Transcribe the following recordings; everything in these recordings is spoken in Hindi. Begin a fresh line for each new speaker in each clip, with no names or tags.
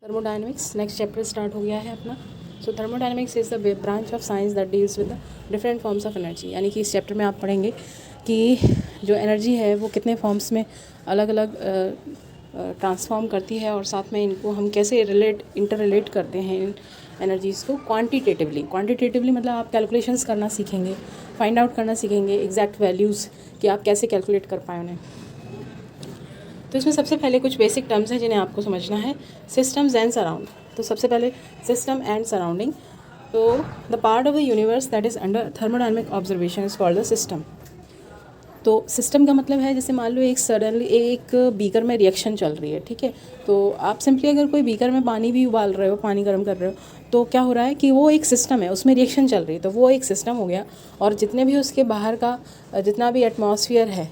थर्मोडायनेमिक्स नेक्स्ट चैप्टर स्टार्ट हो गया है अपना। So thermodynamics is the branch of science that deals with the different forms of energy. यानी कि इस चैप्टर में आप पढ़ेंगे कि जो एनर्जी है वो कितने फॉर्म्स में अलग अलग ट्रांसफॉर्म करती है और साथ में इनको हम कैसे इंटर रिलेट करते हैं इन एनर्जीज़ को क्वांटिटेटिवली मतलब आप कैलकुलेशंस करना सीखेंगे, फाइंड आउट करना सीखेंगे एग्जैक्ट वैल्यूज़ कि आप कैसे कैलकुलेट कर पाएँ उन्हें। तो इसमें सबसे पहले कुछ बेसिक टर्म्स हैं जिन्हें आपको समझना है। Systems and surround. तो सबसे पहले सिस्टम एंड सराउंडिंग। तो the part of the universe that is under thermodynamic observation is called the system. तो सिस्टम का मतलब है जैसे मान लो एक बीकर में रिएक्शन चल रही है, ठीक है। तो आप सिंपली अगर कोई बीकर में पानी भी उबाल रहे हो, पानी गर्म कर रहे हो, तो क्या हो रहा है कि वो एक सिस्टम है, उसमें रिएक्शन चल रही है, तो वो एक सिस्टम हो गया। और जितने भी उसके बाहर का जितना भी एटमॉस्फेयर है,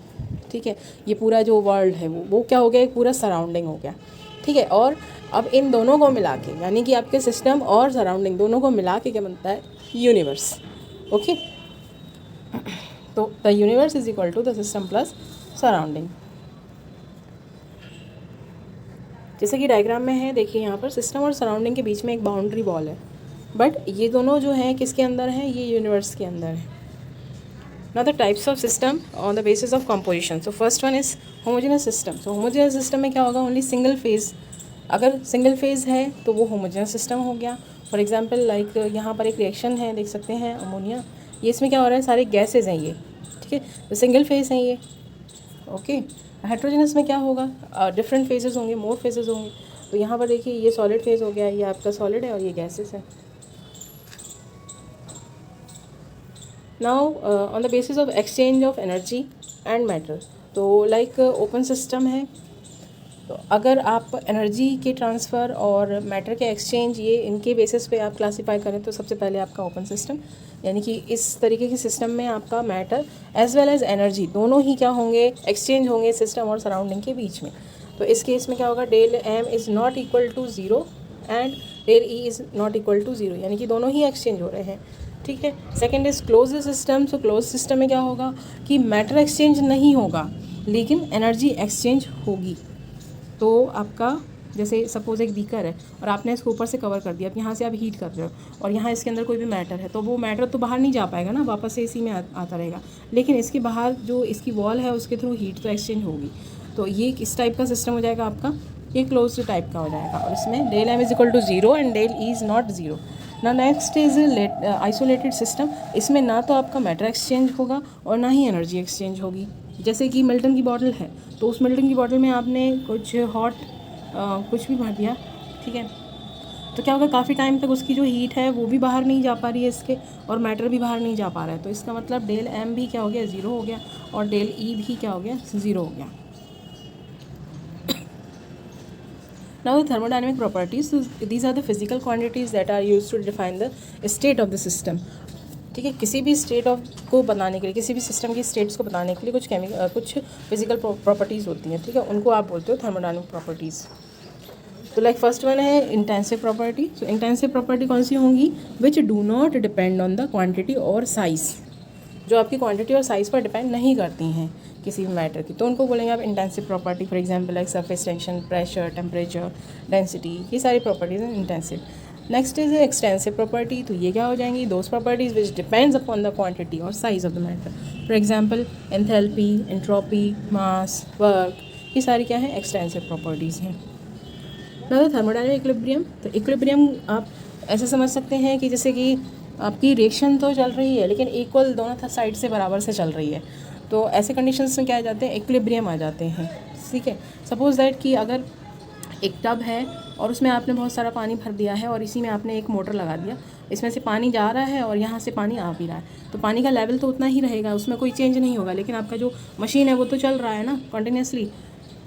ठीक है, ये पूरा जो वर्ल्ड है वो क्या हो गया, एक पूरा सराउंडिंग हो गया, ठीक है। और अब इन दोनों को मिला के यानी कि आपके सिस्टम और सराउंडिंग दोनों को मिला के क्या बनता है, यूनिवर्स। ओके, तो the universe is equal to the system plus surrounding. जैसे कि डायग्राम में है, देखिए यहाँ पर सिस्टम और सराउंडिंग के बीच में एक बाउंड्री वॉल है, बट ये दोनों जो हैं किसके अंदर है, ये यूनिवर्स के अंदर है। Now the types of system on the basis of composition. So first one is homogeneous system. So homogeneous system में क्या होगा, only single phase। अगर सिंगल फेज़ है तो वो होमोजेनस सिस्टम हो गया। फॉर एग्जांपल लाइक यहाँ पर एक रिएक्शन है, देख सकते हैं अमोनिया, ये इसमें क्या हो रहा है, सारे गैसेज हैं ये, ठीक है, तो सिंगल फेज़ हैं ये। ओके, हेट्रोजेनस में क्या होगा, डिफरेंट फेजेस होंगे, मोर फेजेस होंगे। तो यहाँ पर देखिए ये सॉलिड फेज हो गया, ये आपका सॉलिड है और ये गैसेस है। Now on the basis of exchange of energy and matter, तो लाइक ओपन सिस्टम है, तो अगर आप एनर्जी के ट्रांसफ़र और मैटर के एक्सचेंज ये इनके बेसिस पे आप क्लासीफाई करें तो सबसे पहले आपका ओपन सिस्टम, यानी कि इस तरीके के सिस्टम में आपका matter as well as energy दोनों ही क्या होंगे, एक्सचेंज होंगे सिस्टम और सराउंडिंग के बीच में। तो इस केस में क्या होगा, del m is not equal to zero and del e is not equal to zero, यानी कि दोनों ही एक्सचेंज हो रहे हैं, ठीक है। Second is close system. So close system में क्या होगा कि मैटर एक्सचेंज नहीं होगा लेकिन एनर्जी एक्सचेंज होगी। तो आपका जैसे सपोज एक बीकर है और आपने इसको ऊपर से कवर कर दिया, अब यहाँ से आप हीट कर रहे हो और यहाँ इसके अंदर कोई भी मैटर है, तो वो मैटर तो बाहर नहीं जा पाएगा ना, वापस से इसी में आता रहेगा, लेकिन इसके बाहर जो इसकी वॉल है उसके थ्रू हीट तो एक्सचेंज होगी। तो ये किस टाइप का सिस्टम हो जाएगा आपका, ये क्लोज टाइप का हो जाएगा। और इसमें del m is equal to zero and del e is not zero. ना नेक्स्ट इज आइसोलेटेड सिस्टम। इसमें ना तो आपका मैटर एक्सचेंज होगा और ना ही एनर्जी एक्सचेंज होगी। जैसे कि मिल्टन की बॉटल है, तो उस मिल्टन की बॉटल में आपने कुछ हॉट कुछ भी भर दिया, ठीक है, तो क्या होगा, काफ़ी टाइम तक उसकी जो हीट है वो भी बाहर नहीं जा पा रही है इसके, और मैटर भी बाहर नहीं जा पा रहा है। तो इसका मतलब डेल एम भी क्या हो गया, ज़ीरो हो गया, और डेल ई भी क्या हो गया, ज़ीरो हो गया। Now the thermodynamic properties, so these are the physical quantities that are used to define the state of the system, ठीक है। किसी भी स्टेट ऑफ को बताने के लिए, किसी भी सिस्टम की स्टेट्स को बताने के लिए कुछ फिजिकल प्रॉपर्टीज़ होती हैं, ठीक है, उनको आप बोलते हो थर्मोडायनेमिक प्रॉपर्टीज़। तो लाइक फर्स्ट वन है इंटेंसिव प्रॉपर्टी। सो इंटेंसिव प्रॉपर्टी कौन सी होंगी, which do not depend on the quantity और साइज़, जो आपकी क्वांटिटी और साइज़ पर डिपेंड नहीं करती हैं किसी भी मैटर की, तो उनको बोलेंगे आप intensive property. For example like surface tension, pressure, temperature, density, ये सारी प्रॉपर्टीज़ हैं intensive. Next is extensive property. तो ये क्या हो जाएंगी, those properties which depends upon the quantity और size of the matter. For example enthalpy, entropy, mass, work, ये सारी क्या है, एक्सटेंसिव प्रॉपर्टीज़ हैं। Now thermodynamic equilibrium. तो इक्विलिब्रियम आप ऐसे समझ सकते हैं कि जैसे कि आपकी रिएक्शन तो चल रही है लेकिन इक्वल दोनों साइड से बराबर से चल रही है, तो ऐसे कंडीशंस में क्या आ जाते हैं, इक्विलिब्रियम आ जाते हैं, ठीक है। सपोज दैट कि अगर एक टब है और उसमें आपने बहुत सारा पानी भर दिया है और इसी में आपने एक मोटर लगा दिया, इसमें से पानी जा रहा है और यहाँ से पानी आ भी रहा है, तो पानी का लेवल तो उतना ही रहेगा, उसमें कोई चेंज नहीं होगा, लेकिन आपका जो मशीन है वो तो चल रहा है ना कंटिन्यूसली,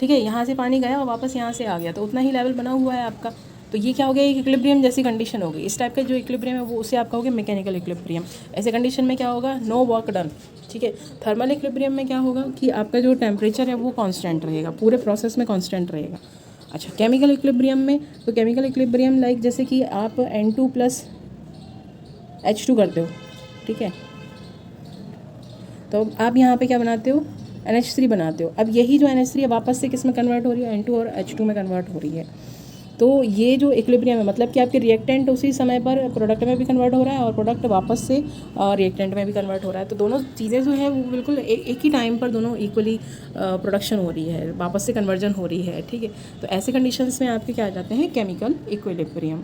ठीक है। यहाँ से पानी गया और वापस यहाँ से आ गया, तो उतना ही लेवल बना हुआ है आपका। तो ये क्या हो गया, एक इक्विलिब्रियम जैसी कंडीशन होगी। इस टाइप का जो इक्विलिब्रियम है वो उसे आपका हो गया मैकेनिकल इक्विलिब्रियम। ऐसे कंडीशन में क्या होगा, नो वर्क डन, ठीक है। थर्मल इक्विलिब्रियम में क्या होगा कि आपका जो टेम्परेचर है वो कांस्टेंट रहेगा, पूरे प्रोसेस में कांस्टेंट रहेगा। अच्छा, केमिकल इक्विलिब्रियम में, तो केमिकल इक्विलिब्रियम लाइक जैसे कि आप N2 + H2 करते हो, ठीक है, तो आप यहाँ पे क्या बनाते हो, NH3 बनाते हो। अब यही जो NH3 है वापस से किस में कन्वर्ट हो रही है, N2 और H2 में कन्वर्ट हो रही है। तो ये जो इक्विलिब्रियम है मतलब कि आपके रिएक्टेंट उसी समय पर प्रोडक्ट में भी कन्वर्ट हो रहा है और प्रोडक्ट वापस से रिएक्टेंट में भी कन्वर्ट हो रहा है। तो दोनों चीज़ें जो है वो बिल्कुल एक ही टाइम पर दोनों इक्वली प्रोडक्शन हो रही है, वापस से कन्वर्जन हो रही है, ठीक है। तो ऐसे कंडीशंस में आपके क्या आ जाते हैं, केमिकल इक्विलिब्रियम।